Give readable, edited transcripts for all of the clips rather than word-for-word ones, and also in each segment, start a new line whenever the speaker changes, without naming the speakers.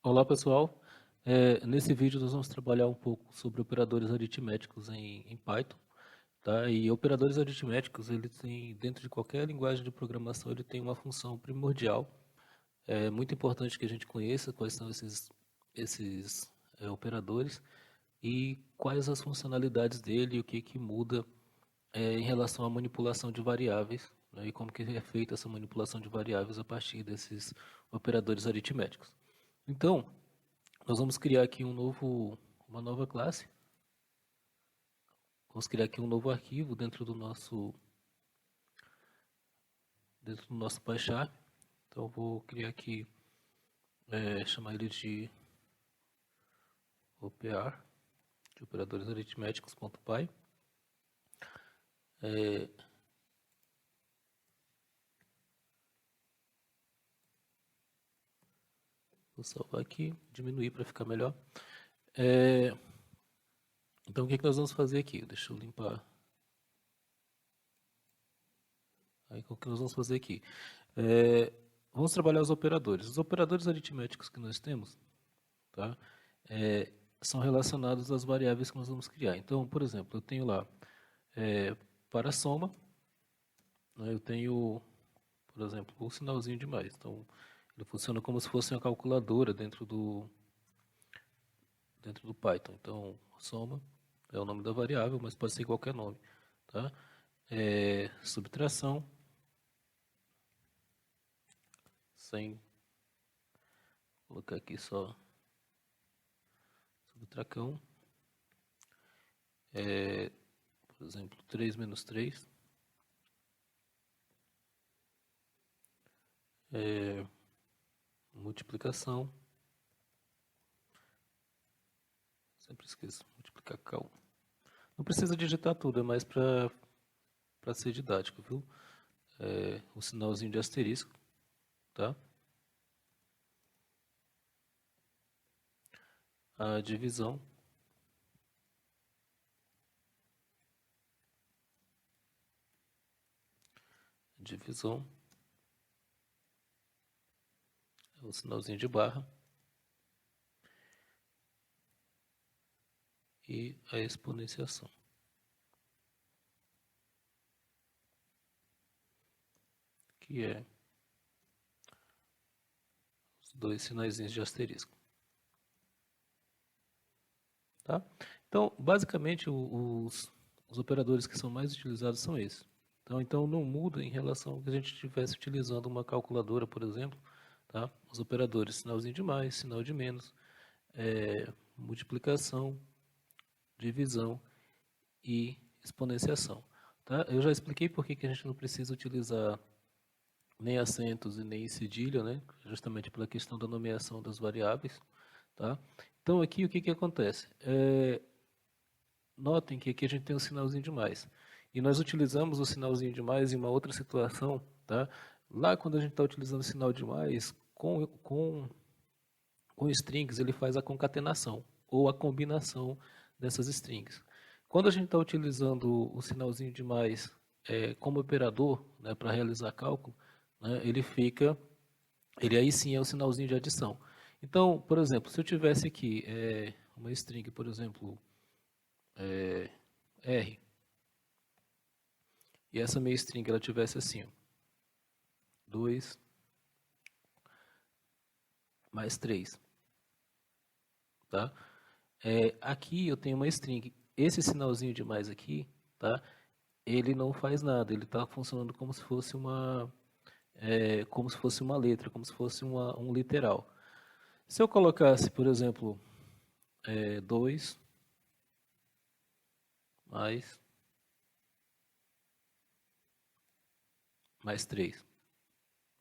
Olá pessoal, nesse vídeo nós vamos trabalhar um pouco sobre operadores aritméticos em Python, tá? E operadores aritméticos, ele tem, dentro de qualquer linguagem de programação, ele tem uma função primordial. É muito importante que a gente conheça quais são esses operadores e quais as funcionalidades dele e o que que muda em relação à manipulação de variáveis, né? E como que é feita essa manipulação de variáveis a partir desses operadores aritméticos. Então, nós vamos criar aqui uma nova classe. Vamos criar aqui um novo arquivo dentro do nosso PyCharm. Então eu vou criar aqui, chamar ele de OPR, de operadores aritméticos.py. Vou salvar aqui, diminuir para ficar melhor. É, então o que, que nós vamos fazer aqui? Deixa eu limpar. Aí o que nós vamos fazer aqui? Vamos trabalhar os operadores. Os operadores aritméticos que nós temos, tá? São relacionados às variáveis que nós vamos criar. Então, por exemplo, eu tenho lá para a soma, né, eu tenho, por exemplo, o sinalzinho de mais. Então, ele funciona como se fosse uma calculadora dentro do Python. Então, soma é o nome da variável, mas pode ser qualquer nome. Tá? Subtração, sem colocar aqui só subtracão. Por exemplo, 3 menos 3. Multiplicação. Sempre esqueço, multiplicar cal. Não precisa digitar tudo, é mais para ser didático, viu? O sinalzinho de asterisco, tá? A divisão. Divisão. O sinalzinho de barra. E a exponenciação. Que é os dois sinaizinhos de asterisco. Tá? Então, basicamente, os operadores que são mais utilizados são esses. Então, não muda em relação ao que a gente estivesse utilizando uma calculadora, por exemplo. Tá? Os operadores, sinalzinho de mais, sinal de menos, multiplicação, divisão e exponenciação. Tá? Eu já expliquei por que a gente não precisa utilizar nem acentos e nem cedilha, né? Justamente pela questão da nomeação das variáveis. Tá? Então aqui o que, que acontece? Notem que aqui a gente tem um sinalzinho de mais. E nós utilizamos o sinalzinho de mais em uma outra situação. Tá? Lá quando a gente está utilizando o sinal de mais, com strings ele faz a concatenação ou a combinação dessas strings. Quando a gente está utilizando o sinalzinho de mais como operador, né, para realizar cálculo, né, ele aí sim é o sinalzinho de adição. Então, por exemplo, se eu tivesse aqui uma string, por exemplo, R, e essa minha string ela tivesse assim, 2 mais 3, tá? Aqui eu tenho uma string, esse sinalzinho de mais aqui, tá? Ele não faz nada, ele está funcionando como se fosse uma letra, como se fosse um literal. Se eu colocasse, por exemplo, 2 mais 3,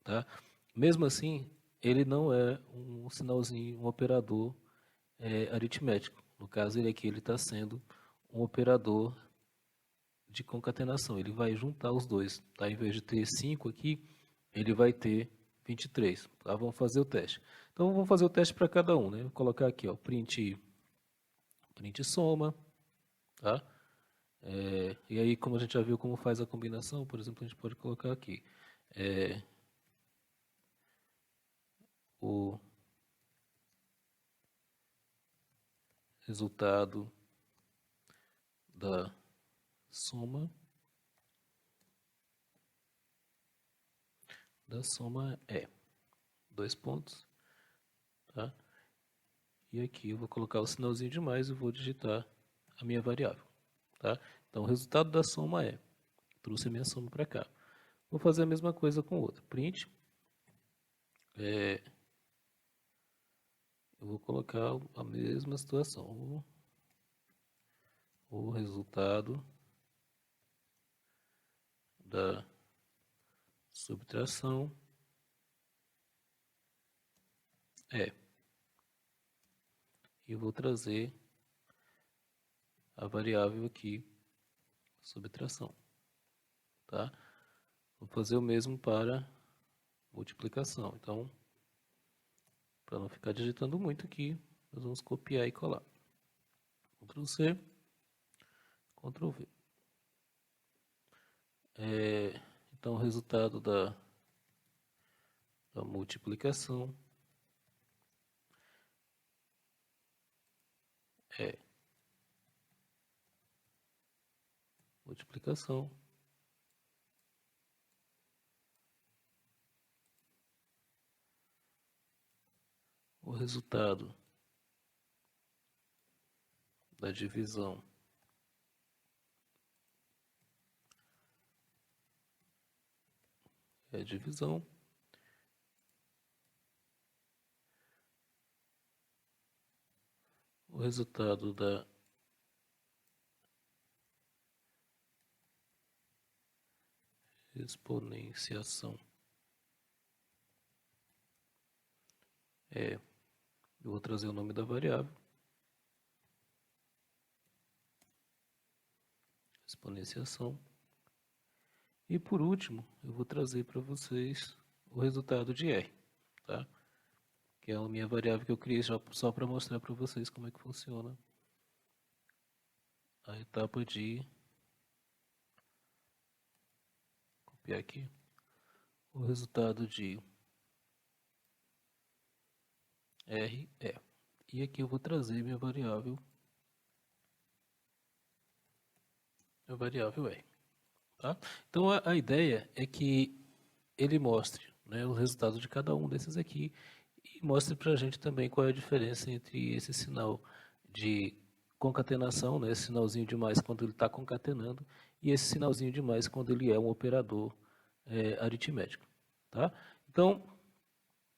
tá? Mesmo assim, ele não é um sinalzinho, um operador aritmético. No caso, ele aqui ele está sendo um operador de concatenação. Ele vai juntar os dois. Tá? Em vez de ter 5 aqui, ele vai ter 23. Tá? Vamos fazer o teste. Então, vamos fazer o teste para cada um. Né? Vou colocar aqui, ó, print soma. Tá? E aí, como a gente já viu como faz a combinação, por exemplo, a gente pode colocar aqui o resultado da soma é, dois pontos, tá? E aqui eu vou colocar o sinalzinho de mais e vou digitar a minha variável, tá? Então o resultado da soma é, trouxe a minha soma para cá. Vou fazer a mesma coisa com outra, print, eu vou colocar a mesma situação, o resultado da subtração é, e vou trazer a variável aqui, subtração, tá? Vou fazer o mesmo para multiplicação, então, para não ficar digitando muito aqui, nós vamos copiar e colar. Ctrl C, Ctrl V. Então, o resultado da multiplicação é multiplicação o resultado da divisão é divisão, o resultado da exponenciação é, eu vou trazer o nome da variável, exponenciação, e por último eu vou trazer para vocês o resultado de R, tá? Que é a minha variável que eu criei só para mostrar para vocês como é que funciona a etapa de copiar aqui o resultado de R é. E aqui eu vou trazer minha variável R. Tá? Então a ideia é que ele mostre, né, o resultado de cada um desses aqui e mostre para a gente também qual é a diferença entre esse sinal de concatenação, né, esse sinalzinho de mais quando ele está concatenando, e esse sinalzinho de mais quando ele é um operador aritmético. Tá? Então,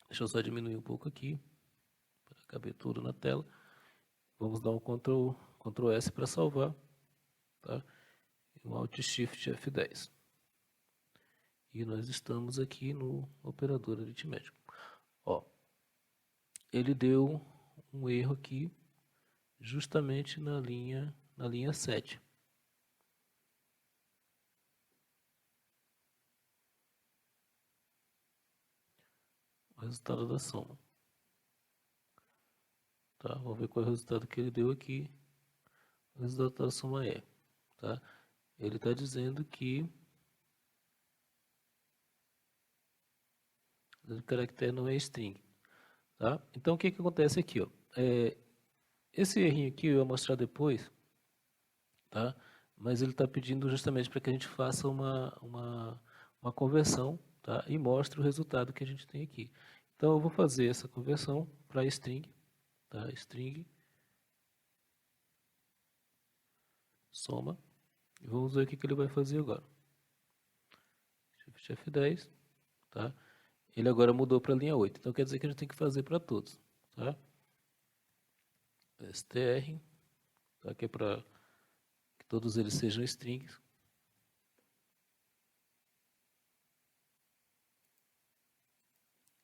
deixa eu só diminuir um pouco aqui, para caber tudo na tela. Vamos dar um Ctrl S para salvar, tá? E um Alt Shift F10. E nós estamos aqui no operador aritmético. Ó, ele deu um erro aqui, justamente na linha 7. O resultado da soma. Tá? Vamos ver qual é o resultado que ele deu aqui. O resultado da soma é, tá? Ele está dizendo que o caractere não é string, tá? Então o que acontece aqui, ó? Esse errinho aqui eu vou mostrar depois, tá? Mas ele está pedindo justamente para que a gente faça uma conversão, tá? E mostre o resultado que a gente tem aqui. Então eu vou fazer essa conversão para string, tá? String soma. E vamos ver o que ele vai fazer agora. Shift F10, tá? Ele agora mudou para a linha 8. Então quer dizer que a gente tem que fazer para todos, tá? str, tá? Que é para que todos eles sejam strings.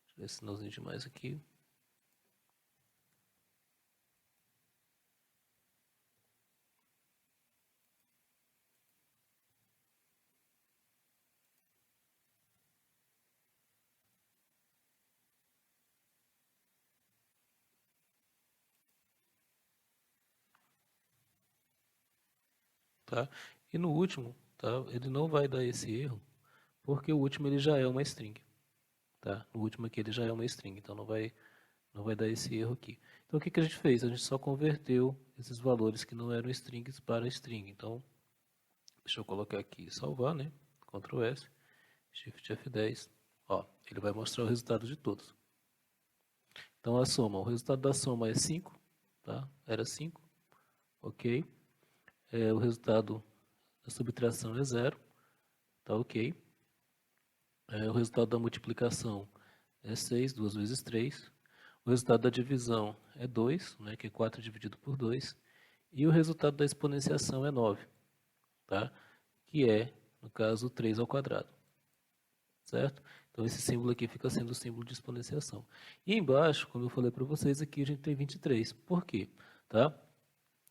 Deixa eu ver esse sinalzinho de mais aqui. Tá? E no último, tá? Ele não vai dar esse erro, porque o último ele já é uma string. Tá? O último aqui ele já é uma string, então não vai Não vai dar esse erro aqui. Então, o que a gente fez? A gente só converteu esses valores que não eram strings para string. Então, deixa eu colocar aqui, salvar, né? Ctrl S, Shift F10. Ó, ele vai mostrar o resultado de todos. Então, a soma, o resultado da soma é 5, tá? Era 5, ok. O resultado da subtração é 0, tá ok. O resultado da multiplicação é 6, 2 vezes 3. O resultado da divisão é 2, né, que é 4 dividido por 2. E o resultado da exponenciação é 9, tá? Que é, no caso, 3 ao quadrado. Certo? Então, esse símbolo aqui fica sendo o símbolo de exponenciação. E embaixo, como eu falei para vocês, aqui a gente tem 23. Por quê? Tá?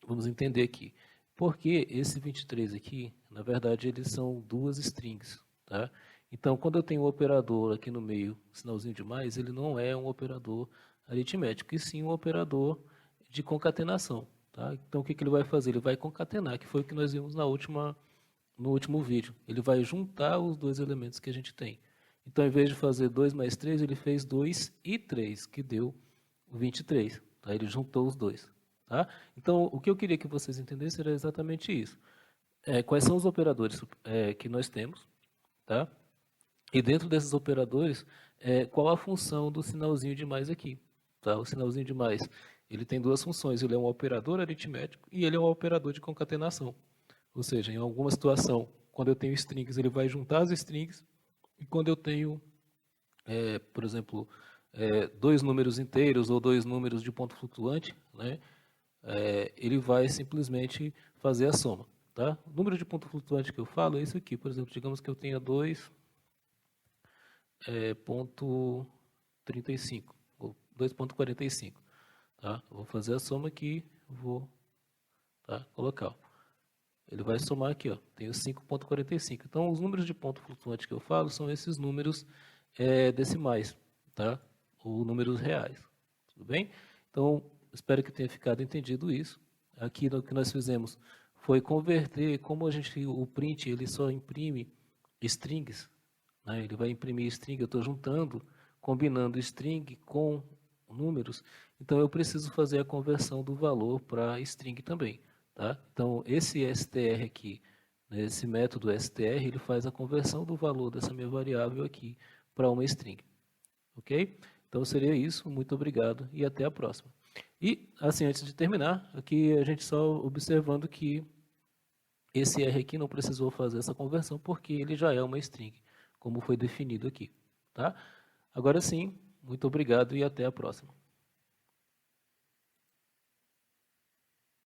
Vamos entender aqui. Porque esse 23 aqui, na verdade, eles são duas strings. Tá? Então, quando eu tenho um operador aqui no meio, sinalzinho de mais, ele não é um operador aritmético, e sim um operador de concatenação. Tá? Então, o que ele vai fazer? Ele vai concatenar, que foi o que nós vimos no último vídeo. Ele vai juntar os dois elementos que a gente tem. Então, ao invés de fazer 2 mais 3, ele fez 2 e 3, que deu 23. Tá? Ele juntou os dois. Tá? Então, o que eu queria que vocês entendessem era exatamente isso. Quais são os operadores que nós temos, tá? E dentro desses operadores, qual a função do sinalzinho de mais aqui? Tá? O sinalzinho de mais, ele tem duas funções. Ele é um operador aritmético e ele é um operador de concatenação. Ou seja, em alguma situação, quando eu tenho strings, ele vai juntar as strings. E quando eu tenho, por exemplo, dois números inteiros ou dois números de ponto flutuante, né, ele vai simplesmente fazer a soma. Tá? O número de ponto flutuante que eu falo é isso aqui. Por exemplo, digamos que eu tenha 2,35 ou 2,45. Tá? Eu vou fazer a soma aqui, vou colocar. Ó. Ele vai somar aqui, ó, tenho 5,45. Então, os números de ponto flutuante que eu falo são esses números decimais, tá? Ou números reais. Tudo bem? Então, espero que tenha ficado entendido isso. Aqui, o que nós fizemos foi converter, como o print ele só imprime strings, né? Ele vai imprimir string, eu estou juntando, combinando string com números, então eu preciso fazer a conversão do valor para string também. Tá? Então, esse str aqui, né, esse método str, ele faz a conversão do valor dessa minha variável aqui para uma string. Ok? Então, seria isso. Muito obrigado e até a próxima. E, assim, antes de terminar, aqui a gente só observando que esse R aqui não precisou fazer essa conversão porque ele já é uma string, como foi definido aqui. Tá? Agora sim, muito obrigado e até a próxima.